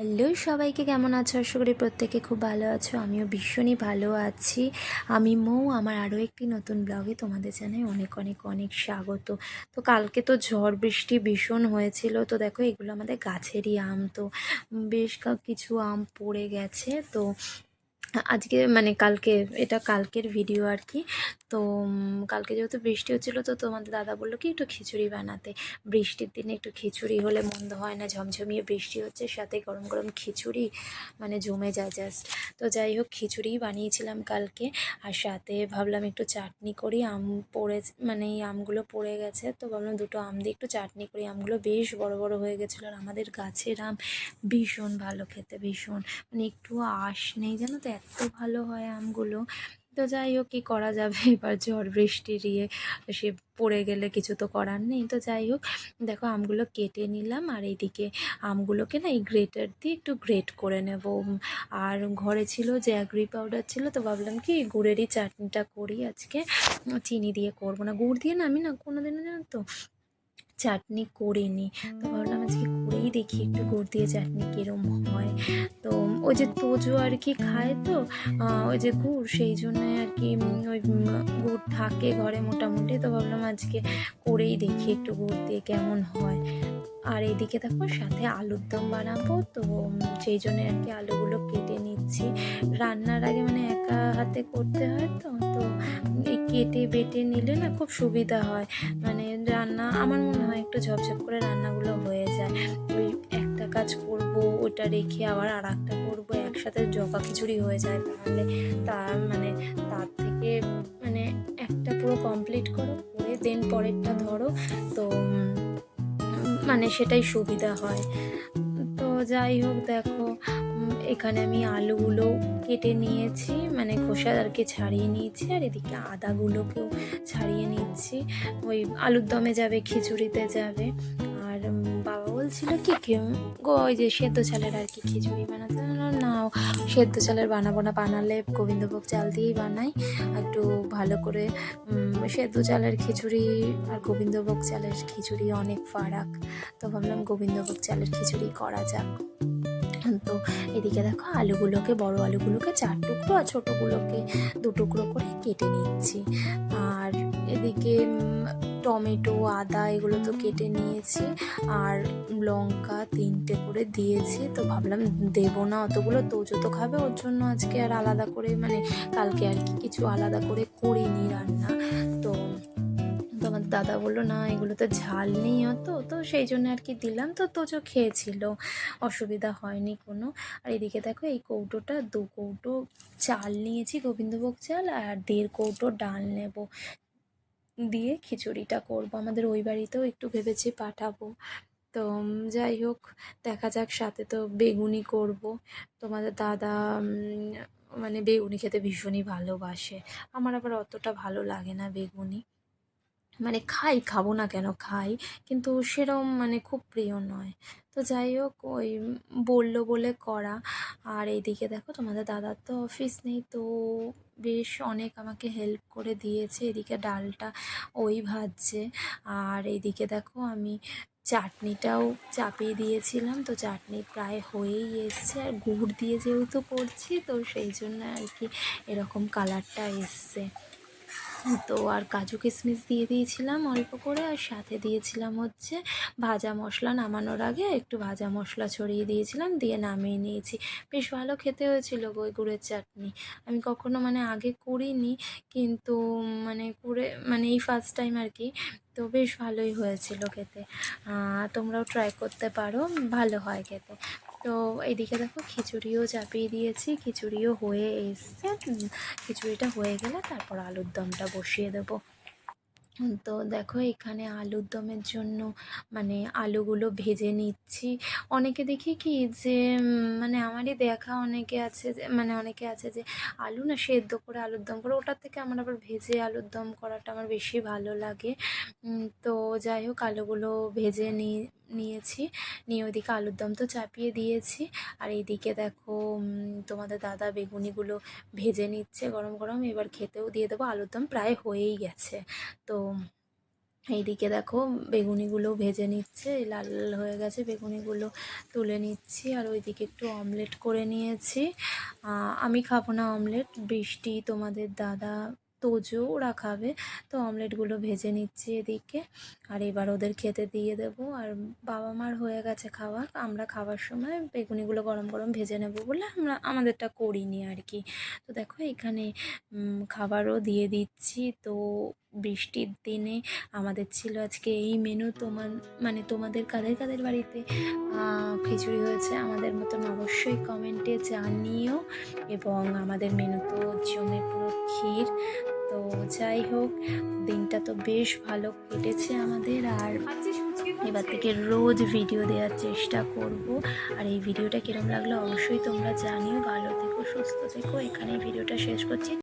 Hello সবাইকে, কেমন আছো? আশা করি প্রত্যেকে খুব ভালো আছো। আমিও ভীষণই ভালো আছি। আমি মৌ, আমার আরও একটি নতুন ব্লগে তোমাদের জানাই অনেক অনেক অনেক স্বাগত। তো কালকে তো ঝড় বৃষ্টি ভীষণ হয়েছিল। তো দেখো, এগুলো আমাদের গাছেরই আম। তো বেশ কিছু আম পড়ে গেছে। তো আজকে মানে কালকে, এটা কালকের ভিডিও আর কি। তো কালকে যেহেতু বৃষ্টি হচ্ছিলো, তো তোমাদের দাদা বললো কি একটু খিচুড়ি বানাতে। বৃষ্টির দিনে একটু খিচুড়ি হলে মন্দ হয় না, ঝমঝমিয়ে বৃষ্টি হচ্ছে, সাথে গরম গরম খিচুড়ি মানে জমে যায় জাস্ট। তো যাই হোক, খিচুড়িই বানিয়েছিলাম কালকে। আর সাথে ভাবলাম একটু চাটনি করি। আম পড়ে, মানে এই আমগুলো পড়ে গেছে, তো ভাবলাম দুটো আম দিয়ে একটু চাটনি করি। আমগুলো বেশ বড় বড় হয়ে গেছিলো, আর আমাদের গাছের আম ভীষণ ভালো খেতে, ভীষণ, মানে একটু আঁশ নেই, জানো তো, এত ভালো হয় আমগুলো। তো যাই হোক, কী করা যাবে, এবার ঝড় বৃষ্টির সে পড়ে গেলে কিছু তো করার নেই। তো যাই হোক, দেখো আমগুলো কেটে নিলাম, আর এইদিকে আমগুলোকে না এই গ্রেটার দিয়ে একটু গ্রেট করে নেব। আর ঘরে ছিল জ্যাগরি পাউডার ছিল, তো ভাবলাম কি গুড়েরই চাটনিটা করি আজকে। চিনি দিয়ে করবো না, গুড় দিয়ে না আমি না কোনোদিনও, জানো তো, চাটনি করিনি। তো ভাবলাম আজকে করেই দেখি একটু গুড় দিয়ে চাটনি কীরম হয়। তো ওই যে তোজো আর কি খায়, তো ওই যে গুড়, সেই জন্য আর কি ওই গুড় থাকে ঘরে মোটামুটি। তো ভাবলাম আজকে করেই দেখি একটু গুড় দিয়ে কেমন হয়। আর এইদিকে দেখো, সাথে আলুর দম বানাবো, তো সেই জন্য আর কি আলুগুলো কেটে নিচ্ছি। রান্নার আগে মানে একা হাতে করতে হয়, তো তো এই কেটে বেটে নিলে না খুব সুবিধা হয়। মানে রান্না আমার মনে হয় একটু ঝপঝপ করে রান্নাগুলো হয়ে যায়। ওই একটা কাজ করব, ওটা রেখে আবার আর একটা করবো, একসাথে জগা খিচুড়ি হয়ে যায়। তাহলে তার মানে তার থেকে মানে একটা পুরো কমপ্লিট করো, করে দেন পরেরটা ধরো। তো মানে সেটাই সুবিধা হয়। তো যাই হোক, দেখো এখানে আমি আলুগুলো কেটে নিয়েছি, মানে খোসা আর কি ছাড়িয়ে নিয়েছি, আর এদিকে আদাগুলোকেও ছাড়িয়ে নিচ্ছি। ওই আলুর দমে যাবে, খিচুড়িতে যাবে। আর বাবা বলছিল কি কি ওই যে সেদ্ধ চালের আর কি খিচুড়ি বানাতে, না সেদ্ধ চালের বানাবো না, বানালে গোবিন্দভোগ চাল দিয়েই বানাই। একটু ভালো করে সেদ্ধ চালের খিচুড়ি আর গোবিন্দভোগ চালের খিচুড়ি অনেক ফারাক। তো ভাবলাম গোবিন্দভোগ চালের খিচুড়ি করা যাক। তো এদিকে দেখো, আলুগুলোকে, বড় আলুগুলোকে 4 টুকরো আর ছোটোগুলোকে 2 টুকরো করে কেটে নিচ্ছি। আর এদিকে টমেটো, আদা এগুলো তো কেটে নিয়েছি, আর লঙ্কা 3টে করে দিয়েছি। তো ভাবলাম দেবো না অতগুলো, তোজো তো খাবে, ওর জন্য আজকে আর আলাদা করে, মানে কালকে আর কি কিছু আলাদা করে করিনি রান্না। তো তোমার দাদা বললো না এগুলো তো ঝাল নেই অত, তো সেই জন্য আর কি দিলাম। তো তোজো খেয়েছিল, অসুবিধা হয়নি কোনো। আর এদিকে দেখো, এই কৌটোটা 2 কৌটো চাল নিয়েছি, গোবিন্দভোগ চাল, আর 1.5 কৌটো ডাল নেব, দিয়ে খিচুড়িটা করব। আমাদের ওই বাড়িতেও একটু ভেবেছি পাঠাবো। তো যাই হোক, দেখা যাক। সাথে তো বেগুনি করব। তোমাদের দাদা মানে বেগুনি খেতে ভীষণই ভালোবাসে, আমার আবার অতটা ভালো লাগে না বেগুনি। মানে খাই, খাবো না কেন, খাই, কিন্তু সেরম মানে খুব প্রিয় নয়। তো যাই হোক, ওই বললো বলে করা। আর এইদিকে দেখো, তোমাদের দাদার তো অফিস নেই, তো বেশ অনেক আমাকে হেল্প করে দিয়েছে। এদিকে ডালটা ওই ভাজছে, আর এইদিকে দেখো আমি চাটনিটাও চাপিয়ে দিয়েছিলাম। তো চাটনি প্রায় হয়েই এসছে, আর গুড় দিয়ে যেহেতু করছি, তো সেই জন্য আর কি এরকম কালারটা এসছে। তো আর কাজু কিশমিশ দিয়ে দিয়েছিলাম অল্প করে, আর সাথে দিয়েছিলাম হচ্ছে ভাজা মশলা। নামানোর আগে একটু ভাজা মশলা ছড়িয়ে দিয়েছিলাম, দিয়ে নামিয়ে নিয়েছি। বেশ ভালো খেতে হয়েছিল ওই গুড়ের চাটনি। আমি কখনো মানে আগে করিনি, কিন্তু মানে করে মানে এই ফার্স্ট টাইম আর কি। তো বেশ ভালোই হয়েছিল খেতে। তোমরাও ট্রাই করতে পারো, ভালো হয় খেতে। তো এইদিকে দেখো, খিচুড়িও চাপিয়ে দিয়েছি, খিচুড়িও হয়ে এসছে। খিচুড়িটা হয়ে গেলে তারপর আলুর দমটা বসিয়ে দেবো। তো দেখো, এখানে আলুর দমের জন্য মানে আলুগুলো ভেজে নিচ্ছি। অনেকে দেখি কি যে মানে আমারই দেখা অনেকে আছে যে, মানে অনেকে আছে যে আলু না সেদ্ধ করে আলুর দম করে, ওটার থেকে আমার আবার ভেজে আলুর দম করাটা আমার বেশি ভালো লাগে। তো যাই হোক, আলুগুলো ভেজে নিয়েছি, নিয়ে ওইদিকে আলুর দম তো চাপিয়ে দিয়েছি। আর এইদিকে দেখো, তোমাদের দাদা বেগুনিগুলো ভেজে নিচ্ছে গরম গরম, এবার খেতেও দিয়ে দেবো। আলুর দম প্রায় হয়েই গেছে। তো এইদিকে দেখো বেগুনিগুলো ভেজে নিচ্ছে, এই লাল লাল হয়ে গেছে, বেগুনিগুলো তুলে নিচ্ছি। আর ওইদিকে একটু অমলেট করে নিয়েছি। আমি খাবো না অমলেট, বৃষ্টি, তোমাদের দাদা, তোজো ওরা খাবে, তো অমলেটগুলো ভেজে নিচ্ছি এদিকে। আর এবার ওদের খেতে দিয়ে দেবো। আর বাবা মার হয়ে গেছে খাওয়া, আমরা খাওয়ার সময় বেগুনিগুলো গরম গরম ভেজে নেব বলে আমরা আমাদেরটা করিনি আর কি। তো দেখো এখানে খাবারও দিয়ে দিচ্ছি। তো বৃষ্টির দিনে আমাদের ছিল আজকে এই মেনু। মানে তোমাদের কাদের কাদের বাড়িতে খিচুড়ি হয়েছে আমাদের মতন অবশ্যই কমেন্টে জানিও। এবং আমাদের মেনু তো জমে পুরো ক্ষীর। তো যাই হোক, দিনটা তো বেশ ভালো কেটেছে আমাদের। আর এবার থেকে রোজ ভিডিও দেওয়ার চেষ্টা করব। আর এই ভিডিওটা কিরম লাগলো অবশ্যই তোমরা জানিও। ভালো থেকো, সুস্থ থেকো, এখানেই ভিডিওটা শেষ করছি।